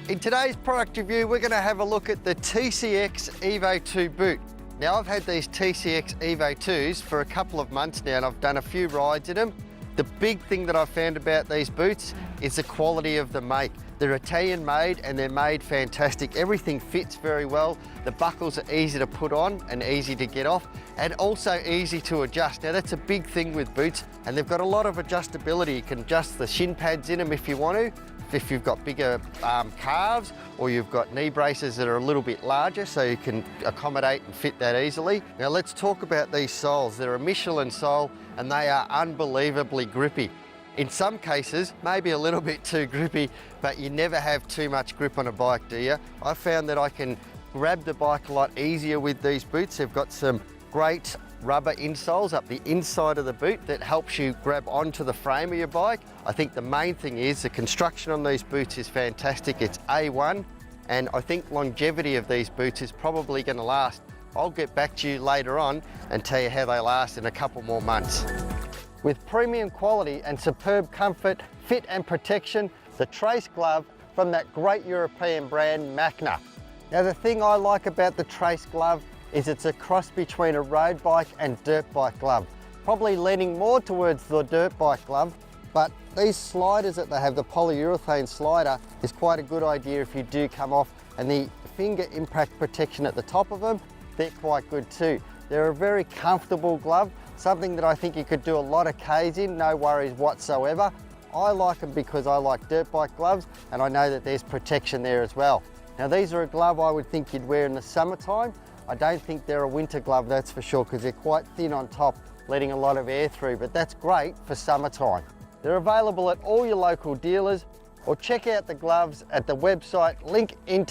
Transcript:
In today's product review, we're going to have a look at the TCX Evo 2 boot. Now, I've had these TCX Evo 2s for a couple of months now, and I've done a few rides in them. The big thing that I've found about these boots is the quality of the make. They're Italian made and they're made fantastic. Everything fits very well. The buckles are easy to put on and easy to get off, and also easy to adjust. Now, that's a big thing with boots, and they've got a lot of adjustability. You can adjust the shin pads in them if you want to, if you've got bigger calves, or you've got knee braces that are a little bit larger, so you can accommodate and fit that easily. Now let's talk about these soles. They're a Michelin sole and they are unbelievably grippy. In some cases, maybe a little bit too grippy, but you never have too much grip on a bike, do you? I found that I can grab the bike a lot easier with these boots. They've got some great rubber insoles up the inside of the boot that helps you grab onto the frame of your bike. I think the main thing is the construction on these boots is fantastic. It's A1, and I think longevity of these boots is probably going to last. I'll get back to you later on and tell you how they last in a couple more months. With premium quality and superb comfort, fit and protection, the Trace glove from that great European brand Macna. Now, the thing I like about the Trace glove is it's a cross between a road bike and dirt bike glove. Probably leaning more towards the dirt bike glove, but these sliders that they have, the polyurethane slider, is quite a good idea if you do come off, and the finger impact protection at the top of them, they're quite good too. They're a very comfortable glove, something that I think you could do a lot of Ks in, no worries whatsoever. I like them because I like dirt bike gloves, and I know that there's protection there as well. Now, these are a glove I would think you'd wear in the summertime. I don't think they're a winter glove, that's for sure, because they're quite thin on top, letting a lot of air through, but that's great for summertime. They're available at all your local dealers, or check out the gloves at the website linkint.com.au.